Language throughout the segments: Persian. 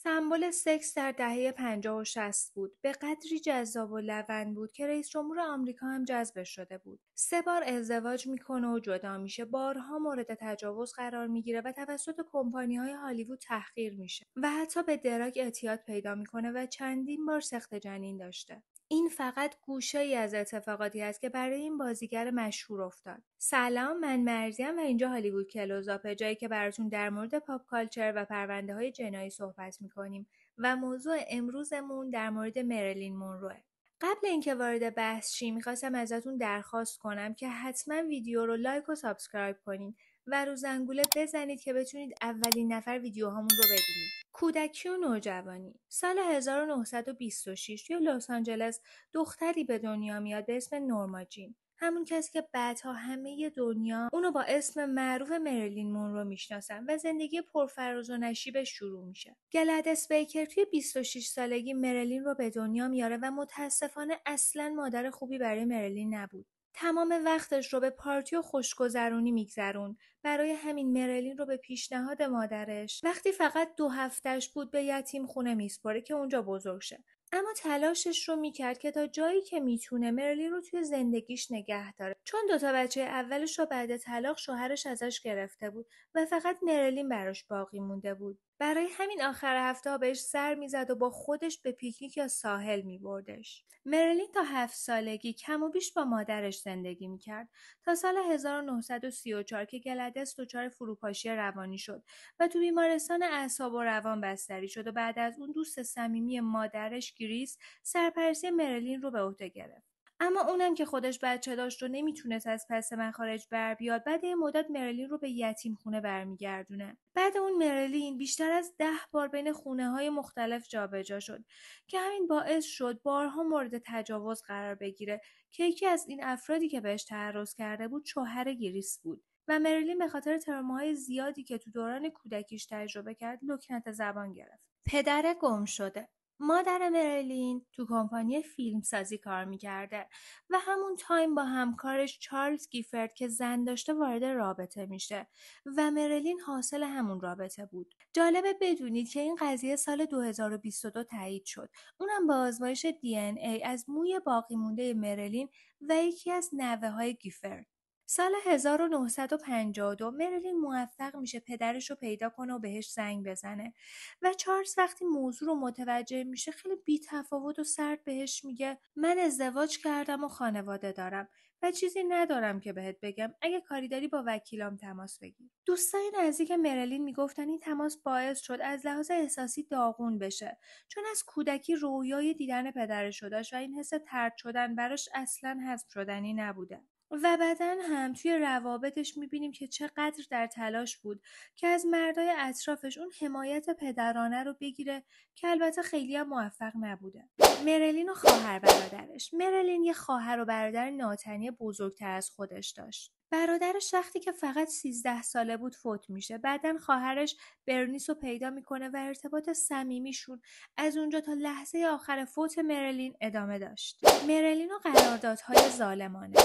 سمبل سکس در دهه 50 و 60 بود. به قدری جذاب و لوند بود که رئیس جمهور آمریکا هم جذبش شده بود. 3 بار ازدواج میکنه و جدا میشه، بارها مورد تجاوز قرار میگیره و توسط کمپانی‌های هالیوود تحقیر میشه و حتی به دراگ اعتیاد پیدا میکنه و چندین بار سقط جنین داشته. این فقط گوشه‌ای از اتفاقاتی است که برای این بازیگر مشهور افتاد. سلام، من مرزیم و اینجا هالیوود کلوزآپ، جایی که براتون در مورد پاپ کالچر و پرونده‌های جنایی صحبت می‌کنیم و موضوع امروزمون در مورد مریلین مونروه. قبل اینکه وارد بحث شیم می‌خواستم ازتون درخواست کنم که حتما ویدیو رو لایک و سابسکرایب کنین و رو زنگوله بزنید که بتونید اولین نفر ویدیوهامون رو ببینید. کودکی و نوجوانی. سال 1926 توی لس آنجلس دختری به دنیا میاد به اسم نورما جین. همون کسی که بعدها همه دنیا اونو با اسم معروف مریلین مونرو میشناسن و زندگی پرفراز و نشیبش شروع میشه. گلادیس بیکر توی 26 سالگی مریلین رو به دنیا میاره و متاسفانه اصلاً مادر خوبی برای مریلین نبود. تمام وقتش رو به پارتی و خوشگذرونی میگذرون. برای همین مریلین رو به پیشنهاد مادرش وقتی فقط 2 هفته‌اش بود به یتیم خونه میسپره که اونجا بزرگ شه. اما تلاشش رو میکرد که تا جایی که میتونه مریلین رو توی زندگیش نگه داره، چون 2 تا بچه اولش رو بعد طلاق شوهرش ازش گرفته بود و فقط مریلین براش باقی مونده بود. برای همین آخر هفته ها بهش سر میزد و با خودش به پیکنیک یا ساحل میبردش. مریلین تا 7 سالگی کم و بیش با مادرش زندگی میکرد تا سال 1934 که گلادیس دچار فروپاشی روانی شد و تو بیمارستان اعصاب و روان بستری شد و بعد از اون دوست صمیمی مادرش گریس سرپرستی مریلین رو به عهده گرفت. اما اونم که خودش بچه داشت و نمیتونست از پس مخارج بر بیاد، بعد یه مدت مریلین رو به یتیم خونه برمیگردونه. بعد اون مریلین بیشتر از 10 بار بین خونه‌های مختلف جابجا شد که همین باعث شد بارها مورد تجاوز قرار بگیره که یکی از این افرادی که بهش تعرض کرده بود شوهر گریس بود. و مریلین به خاطر تروماهای زیادی که تو دوران کودکیش تجربه کرد لکنت زبان گرفت. پدر گم شده. مادر مریلین تو کمپانی فیلمسازی کار میکرده و همون تایم با همکارش چارلز گیفرد که زن داشته وارد رابطه میشه و مریلین حاصل همون رابطه بود. جالبه بدونید که این قضیه سال 2022 تایید شد. اونم با آزمایش DNA از موی باقی مونده مریلین و یکی از نوه‌های گیفرد. سال 1952 مریلین موفق میشه پدرش رو پیدا کنه و بهش زنگ بزنه و چارلز وقتی موضوع رو متوجه میشه خیلی بی‌تفاوت و سرد بهش میگه من ازدواج کردم و خانواده دارم و چیزی ندارم که بهت بگم، اگه کاری داری با وکیلام تماس بگیر. دوستای نزدیک مریلین میگفتن این تماس باعث شد از لحاظ احساسی داغون بشه، چون از کودکی رویای دیدن پدرش رو داشت و این حس طرد شدن براش اصلاً هضم شدنی نبوده. و بعداً هم توی روابطش میبینیم که چقدر در تلاش بود که از مردای اطرافش اون حمایت پدرانه رو بگیره که البته خیلی هم موفق نبوده. مریلین و خواهر برادرش. مریلین یه خواهر و برادر ناتنی بزرگتر از خودش داشت. برادرش وقتی که فقط 13 ساله بود فوت میشه. بعداً خواهرش برنیس رو پیدا میکنه و ارتباط صمیمیشون از اونجا تا لحظه آخر فوت مریلین ادامه داشت. مریلین و قراردادهای ظالمانه.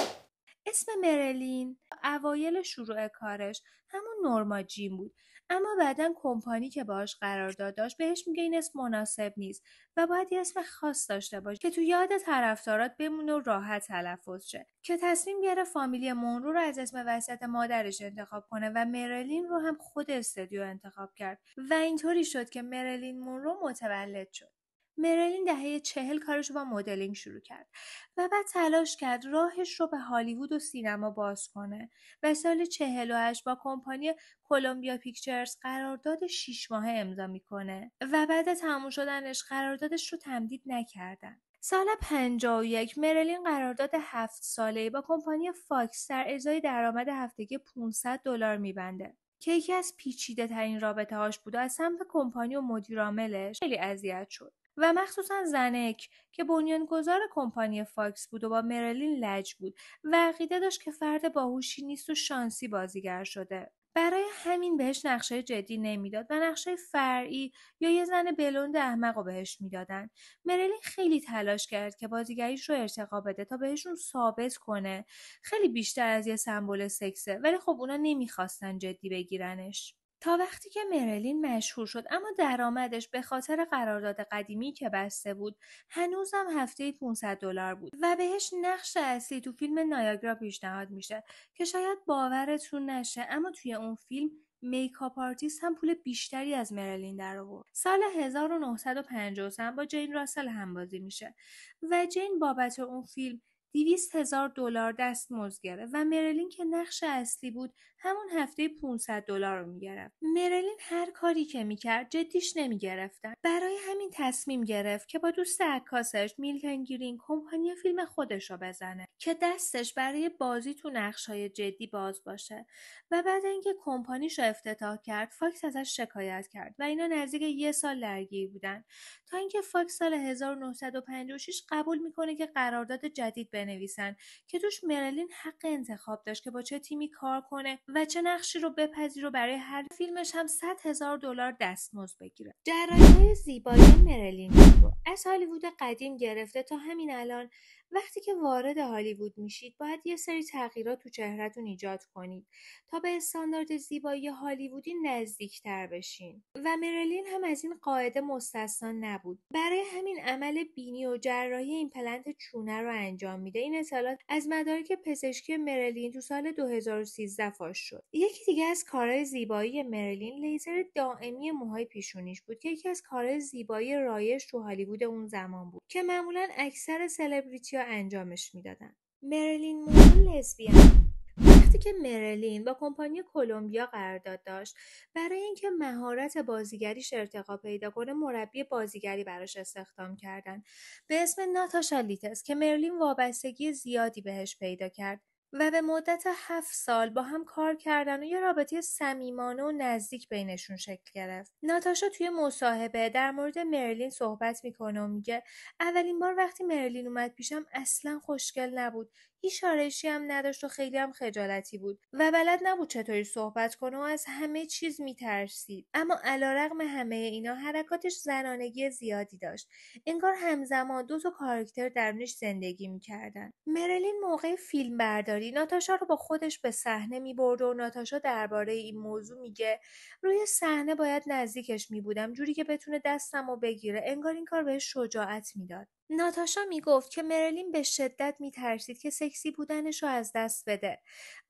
اسم مریلین اوایل شروع کارش همون نورما جین بود، اما بعداً کمپانی که باهاش قرارداد داشت بهش میگه این اسم مناسب نیست و باید یه اسم خاص داشته باشه که تو یاد طرفدارات بمونه و راحت تلفظ شه، که تصمیم گرفت فامیلی مونرو رو از اسم وسط مادرش انتخاب کنه و مریلین رو هم خود استودیو انتخاب کرد و اینطوری شد که مریلین مونرو متولد شد. مریلین دهه 40 کارش رو با مدلینگ شروع کرد و بعد تلاش کرد راهش رو به هالیوود و سینما باز کنه و سال 48 با کمپانی کلمبیا پیکچرز قرارداد 6 ماهه امضا میکنه و بعد تموم شدنش قراردادش رو تمدید نکردن. سال 51 مریلین قرارداد 7 ساله‌ای با کمپانی فاکس در ازای درآمد هفتگی $500 میبنده که یکی از پیچیده ترین رابطه هاش بود و از سمت کمپانی و مدیر عاملش خیلی اذیت شد و مخصوصا زنک که بنیانگذار کمپانی فاکس بود و با مریلین لج بود و عقیده داشت که فرد باهوشی نیست و شانسی بازیگر شده. برای همین بهش نقشه جدی نمیداد و نقشه فرعی یا یه زن بلوند احمق رو بهش میدادن. مریلین خیلی تلاش کرد که بازیگریش رو ارتقا بده تا بهشون ثابت کنه خیلی بیشتر از یه سمبل سکسه، ولی خب اونا نمیخواستن جدی بگیرنش. تا وقتی که مرلین مشهور شد، اما درآمدش به خاطر قرارداد قدیمی که بسته بود هنوزم هفته $500 بود و بهش نقش اصلی تو فیلم نایاگرا پیشنهاد میشه که شاید باورتون نشه، اما توی اون فیلم میکاپ آرتیست هم پول بیشتری از مرلین در آورد. سال 1953 با جین راسل همبازی میشه و جین بابت اون فیلم $200,000 دستمزد گرفت و مرلین که نقش اصلی بود همون هفته $500 رو میگرفت. مرلین هر کاری که میکرد جدیش نمیگرفتن. برای همین تصمیم گرفت که با دوست عکاسش میلتن گرین کمپانی فیلم خودش رو بزنه که دستش برای بازی تو نقش‌های جدی باز باشه. و بعد اینکه کمپانیش رو افتتاح کرد، فاکس ازش شکایت کرد و اینا نزدیک 1 سال درگیر بودن تا اینکه فاکس سال 1956 قبول میکنه که قرارداد جدید بنویسن که توش مرلین حق انتخاب داشت که با چه تیمی کار کنه و چه نقشی رو بپذیره و برای هر فیلمش هم $100,000 دستمزد بگیره. جراحی‌های زیبایی مرلین رو از هالیوود قدیم گرفته تا همین الان وقتی که وارد هالیوود میشید باید یه سری تغییرات تو چهرهتون ایجاد کنید تا به استاندارد زیبایی هالیوودی نزدیکتر بشین و مرلین هم از این قاعده مستثنا نبود. برای همین عمل بینی و جراحی ایمپلنت چونه رو انجام میده. این اطلاعات از مدارک پزشکی مرلین تو سال 2013 فاش شد. یکی دیگه از کارهای زیبایی مرلین لیزر دائمی موهای پیشونیش بود که یکی از کارهای زیبایی رایج تو هالیوود اون زمان بود که معمولاً اکثر سلبریتی‌ها انجامش میدادن. مرلین مونرو لزبیان. وقتی که مرلین با کمپانی کلمبیا قرارداد داشت، برای اینکه مهارت بازیگریش ارتقا پیدا کنه مربی بازیگری براش استخدام کردن به اسم ناتاشا لیتس که مرلین وابستگی زیادی بهش پیدا کرد و به مدت 7 سال با هم کار کردن و یه رابطه صمیمانه و نزدیک بینشون شکل گرفت. ناتاشا توی مصاحبه در مورد مرلین صحبت میکنه و میگه اولین بار وقتی مرلین اومد پیشم اصلا خوشگل نبود، هیچ آرایشی هم نداشت و خیلی هم خجالتی بود و بلد نبود چطوری صحبت کنه و از همه چیز میترسید. اما علیرغم همه اینا حرکاتش زنانگی زیادی داشت. انگار همزمان 2 کاراکتر درونش زندگی میکردن. مرلین موقع فیلم برداری ناتاشا رو با خودش به صحنه میبرد و ناتاشا درباره این موضوع میگه روی صحنه باید نزدیکش میبودم جوری که بتونه دستمو بگیره. انگار این کار بهش شجاعت میداد. ناتاشا میگفت که مرلین به شدت میترسید که سکسی بودنش رو از دست بده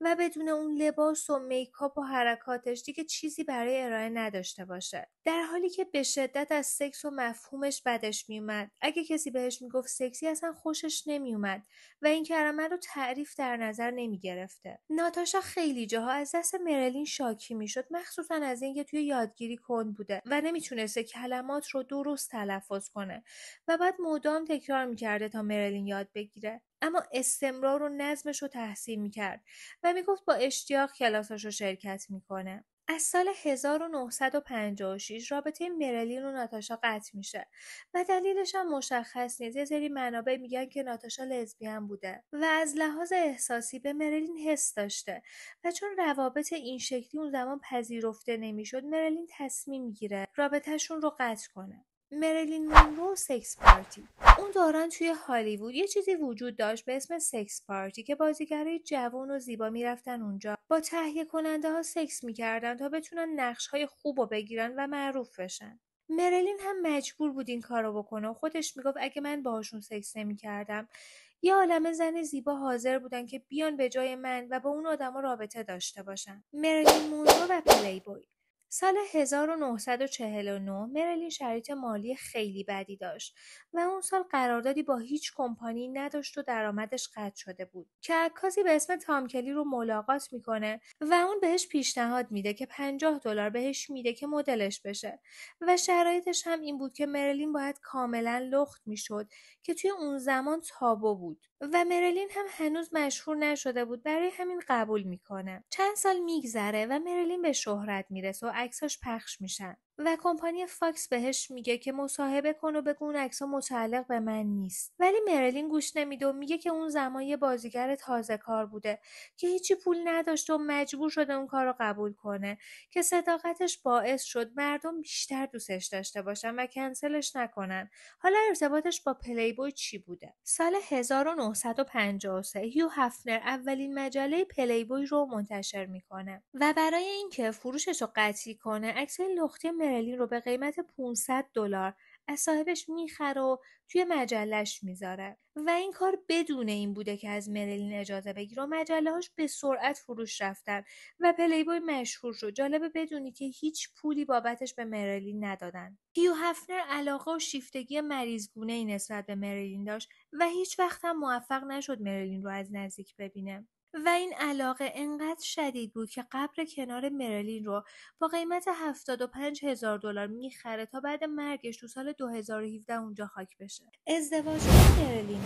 و بدون اون لباس و میکاپ و حرکاتش دیگه چیزی برای ارائه نداشته باشه. در حالی که به شدت از سکس و مفهومش بدش میومد. اگه کسی بهش میگفت سکسی اصلا خوشش نمیومد و این کلمه رو تعریف در نظر نمیگرفته. ناتاشا خیلی جاها از دست مرلین شاکی میشد، مخصوصا از اینکه توی یادگیری کند بوده و نمیتونسته کلمات رو درست تلفظ کنه و بعد مدام تکرار میکرده تا مرلین یاد بگیره. اما استمرار و نظمش رو تحسین میکرد و میگفت با اشتیاق کلاساشو شرکت میکنه. از سال 1956 رابطه مرلین و ناتاشا قطع میشه و دلیلش هم مشخص نیست. یه سری منابع میگن که ناتاشا لزبیان بوده و از لحاظ احساسی به مرلین حس داشته و چون روابط این شکلی اون زمان پذیرفته نمیشد مرلین تصمیم میگیره رابطهشون رو قطع کنه. مرلین مونرو و سکس پارتی. اون دوران توی هالیوود یه چیزی وجود داشت به اسم سکس پارتی که بازیگرای جوان و زیبا میرفتن اونجا با تهیه کننده ها سکس میکردن تا بتونن نقش های خوب رو بگیرن و معروف بشن. مرلین هم مجبور بود این کارو بکنه و خودش میگفت اگه من باهاشون سکس نمیکردم یه عالمه زن زیبا حاضر بودن که بیان به جای من و با اون آدما رابطه داشته باشن. مرلین مونرو و پلی بوی. سال 1949 مرلین شرایط مالی خیلی بدی داشت و اون سال قراردادی با هیچ کمپانی نداشت و درآمدش قطع شده بود که عکاسی به اسم تام کلی رو ملاقات میکنه و اون بهش پیشنهاد میده که $50 بهش میده که مدلش بشه و شرایطش هم این بود که مرلین باید کاملا لخت میشد که توی اون زمان تابو بود و مرلین هم هنوز مشهور نشده بود، برای همین قبول میکنه. چند سال میگذره و مرلین به شهرت میرسه و عکساش پخش میشن. و کمپانی فاکس بهش میگه که مصاحبه کن و بگو اون عکس‌ها متعلق به من نیست. ولی مرلین گوش نمیده و میگه که اون زمان یه بازیگر تازه کار بوده که هیچی پول نداشته و مجبور شده اون کار رو قبول کنه که صداقتش باعث شد مردم بیشتر دوستش داشته باشن و کنسلش نکنن. حالا ارتباطش با پلیبوی چی بوده؟ سال 1953 هیو هفنر اولین مجله پلیبوی رو منتشر میکنه و برای اینکه فروشش رو قطعی کنه عکسای لختی مرلین رو به قیمت $500 از صاحبش میخره و توی مجلش میذاره و این کار بدون این بوده که از مرلین اجازه بگیره و مجله‌هاش به سرعت فروش رفتن و پلیبوی مشهور شد. جالبه بدونی که هیچ پولی بابتش به مرلین ندادن. هیو هفنر علاقه و شیفتگی مریضگونه‌ای نسبت به مرلین داشت و هیچ وقت هم موفق نشد مرلین رو از نزدیک ببینه. و این علاقه انقدر شدید بود که قبر کنار مرلین رو با قیمت $75,000 میخره تا بعد مرگش تو سال 2017 اونجا خاک بشه. ازدواج با مرلین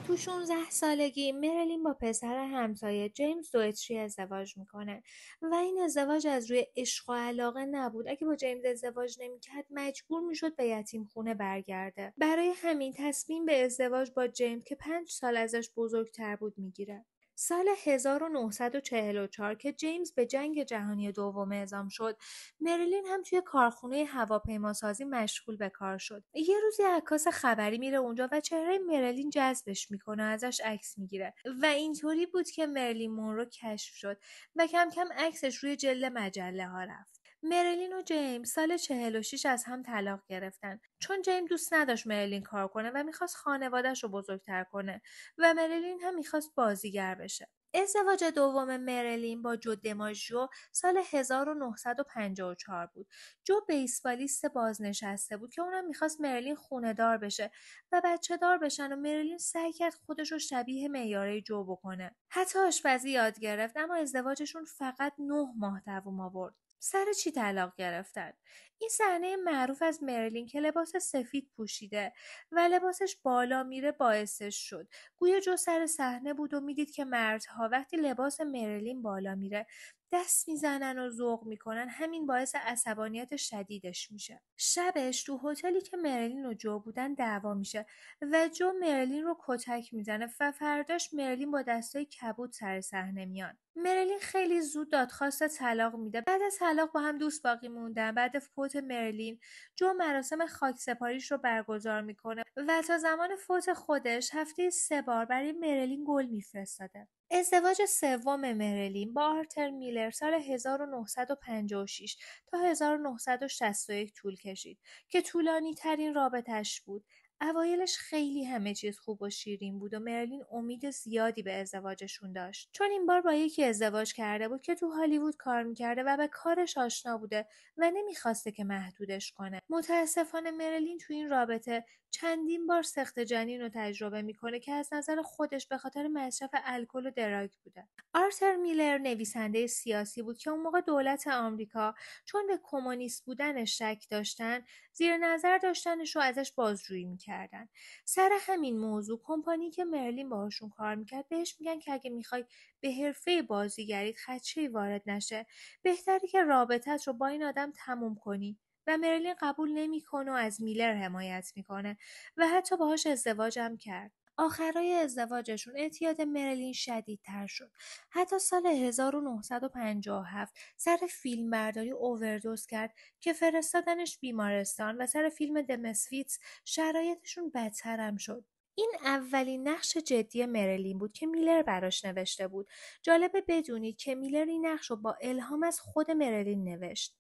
تو 16 سالگی مرلین با پسر همسایه جیمز دوئتری ازدواج میکنه و این ازدواج از روی عشق و علاقه نبود. اگه با جیمز ازدواج نمیکرد مجبور میشد به یتیم خونه برگرده. برای همین تصمیم به ازدواج با جیمز که 5 سال ازش بزرگتر بود میگیره. سال 1944 که جیمز به جنگ جهانی دوم اعزام شد، مرلین هم توی کارخونه هواپیماسازی مشغول به کار شد. یه روزی عکاس خبری میره اونجا و چهره مرلین جذبش میکنه، ازش عکس میگیره و اینطوری بود که مرلین مونرو کشف شد و کم کم عکسش روی جلد مجله ها رفت. مرلین و جیمز سال 46 از هم طلاق گرفتن چون جیمز دوست نداشت مرلین کار کنه و میخواست خانواده‌اش رو بزرگتر کنه و مرلین هم میخواست بازیگر بشه. ازدواج دوم مرلین با جو دماژیو سال 1954 بود. جو بیسبالیست بازنشسته بود که اونم میخواست مرلین خونه دار بشه و بچه دار بشن و مرلین سعی کرد خودش رو شبیه معیارای جو بکنه. حتی آشپزی یاد گرفت اما ازدواجشون فقط 9 ماه دوام آورد. سر چی طلاق گرفتن؟ این صحنه معروف از مرلین که لباس سفید پوشیده و لباسش بالا میره باعثش شد. گویا جو سر صحنه بود و میدید که مردها وقتی لباس مرلین بالا میره دست میزنن و ذوق میکنن، همین باعث عصبانیت شدیدش میشه. شبش تو هتلی که مرلین و جو بودن دعوا میشه و جو مرلین رو کتک میزنه و فرداش مرلین با دستای کبود سر صحنه میان. مرلین خیلی زود دادخواست طلاق میده. بعد از طلاق با هم دوست باقی موندن. بعد فوت مرلین جو مراسم خاکسپاریش رو برگزار میکنه و تا زمان فوت خودش هفته 3 بار برای مرلین گل میفرستاده. ازدواج سوم مرلین با آرتر میلر سال 1956 تا 1961 طول کشید که طولانی ترین رابطش بود. اوایلش خیلی همه چیز خوب و شیرین بود و مرلین امید زیادی به ازدواجشون داشت چون این بار با یکی ازدواج کرده بود که تو هالیوود کار میکرده و به کارش آشنا بوده و نمیخواسته که محدودش کنه. متاسفانه مرلین تو این رابطه چندین بار سقط جنین رو تجربه میکنه که از نظر خودش به خاطر مصرف الکل و دراگ بوده. آرتر میلر نویسنده سیاسی بود که اون موقع دولت آمریکا چون به کمونیست بودنش شک داشتن زیر نظر داشتنش رو ازش بازجویی میکردن. سر همین موضوع کمپانی که مرلین باهاشون کار میکرد بهش میگن که اگه میخوای به حرفه بازیگریت خدشه‌ای وارد نشه بهتره که رابطت رو با این آدم تموم کنی و مرلین قبول نمیکنه و از میلر حمایت میکنه و حتی باهاش ازدواج هم کرد. آخرای ازدواجشون اعتیاد مرلین شدیدتر شد. حتی سال 1957 سر فیلمبرداری اووردوز کرد که فرستادنش بیمارستان و سر فیلم دمسفیتس شرایطشون بدتر هم شد. این اولین نقش جدی مرلین بود که میلر براش نوشته بود. جالبه بدونید که میلر این نقش رو با الهام از خود مرلین نوشت.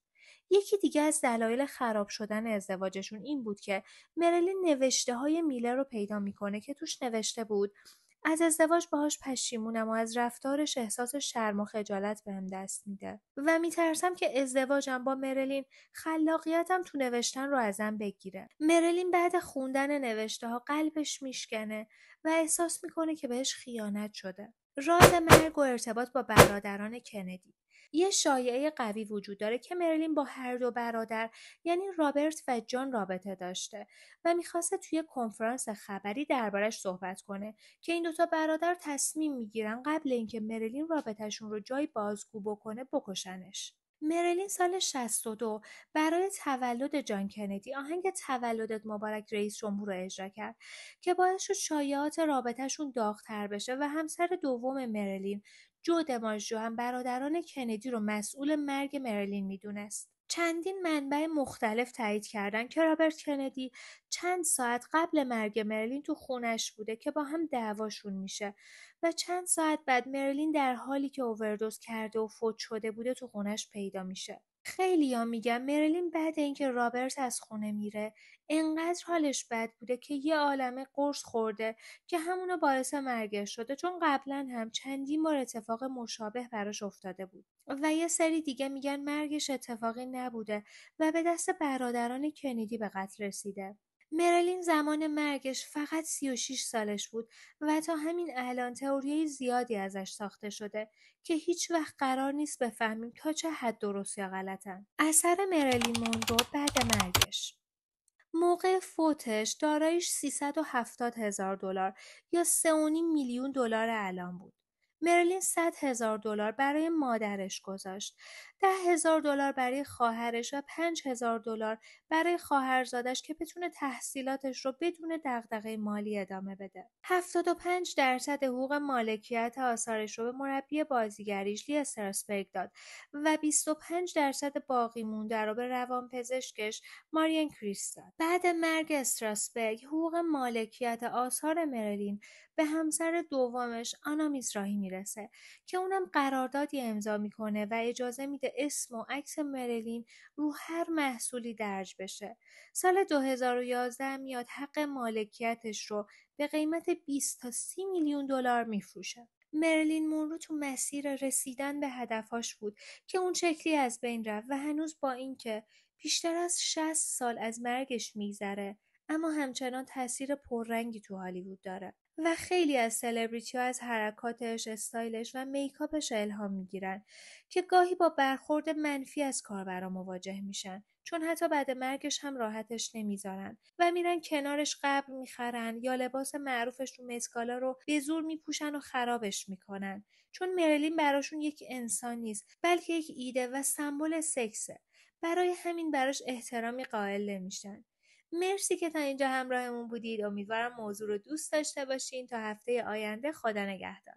یکی دیگه از دلایل خراب شدن ازدواجشون این بود که مرلین نوشته‌های میلر رو پیدا میکنه که توش نوشته بود از ازدواج باهاش پشیمونم و از رفتارش احساس شرم و خجالت بهم دست میده و میترسم که ازدواجم با مرلین خلاقیتم تو نوشتن رو ازم بگیره. مرلین بعد خوندن نوشته ها قلبش میشکنه و احساس میکنه که بهش خیانت شده. راز مرگ و ارتباط با برادران کندی. یه شایعه قوی وجود داره که مرلین با هر دو برادر یعنی رابرت و جان رابطه داشته و میخواسته توی کنفرانس خبری دربارش صحبت کنه که این دوتا برادر تصمیم میگیرن قبل اینکه مرلین رابطهشون رو جای بازگو بکنه بکشنش. مرلین سال 62 برای تولد جان کندی آهنگ تولدت مبارک رئیس جمهور رو اجرا کرد که باعث شد شایعات رابطهشون داغ‌تر بشه و همسر دوم مرلین جو دماژیو هم برادران کندی رو مسئول مرگ مرلین میدونست. چندین منبع مختلف تایید کردند که رابرت کندی چند ساعت قبل مرگ مرلین تو خونش بوده که با هم دعواشون میشه و چند ساعت بعد مرلین در حالی که اووردوز کرده و فوت شده بوده تو خونش پیدا میشه. خیلیا میگن مرلین بعد اینکه رابرت از خونه میره انقدر حالش بد بوده که یه عالمه قرص خورده که همونو باعث مرگش شده، چون قبلا هم چندین بار اتفاق مشابه براش افتاده بود. و یه سری دیگه میگن مرگش اتفاقی نبوده و به دست برادران کندی به قتل رسیده. مرلین زمان مرگش فقط 36 سالش بود و تا همین الان تئوریای زیادی ازش ساخته شده که هیچ وقت قرار نیست بفهمیم تا چه حد درست یا غلطن. اثر مرلین مونرو بعد مرگش: موقع فوتش داراییش $370,000 یا 3.5 میلیون دلار الان بود. مرلین $100,000 برای مادرش گذاشت، $10,000 برای خواهرش و $5,000 برای خواهرزادش که بتونه تحصیلاتش رو بدون دغدغه مالی ادامه بده. 75% حقوق مالکیت آثارش رو به مربی بازیگریش لی استراسبرگ داد و 25% باقی مونده رو به روانپزشکش ماریان کریس داد. بعد مرگ استراسبرگ حقوق مالکیت آثار مرلین به همسر دومش آنا میزراهی میرسه که اونم قراردادی امضا میکنه و اجازه میده اسم و عکس مرلین رو هر محصولی درج بشه. سال 2011 میاد حق مالکیتش رو به قیمت 20 تا 30 میلیون دلار میفروشه. مرلین مونرو تو مسیر رسیدن به هدفاش بود که اون شکلی از بین رفت و هنوز با اینکه بیشتر از 60 سال از مرگش میگذره اما همچنان تاثیر پررنگی تو هالیوود داره و خیلی از سلبریتی ها از حرکاتش، استایلش و میکاپش الهام میگیرن که گاهی با برخورد منفی از کاربرا مواجه میشن، چون حتی بعد مرگش هم راحتش نمیذارن و میرن کنارش قبر میخرن یا لباس معروفش رو مسکالا رو به زور میپوشن و خرابش میکنن، چون مرلین براشون یک انسان نیست بلکه یک ایده و سمبل سکسه. برای همین براش احترامی قائل نمیشن. مرسی که تا اینجا همراهمون بودید. امیدوارم موضوع رو دوست داشته باشین. تا هفته آینده، خدا نگهدار.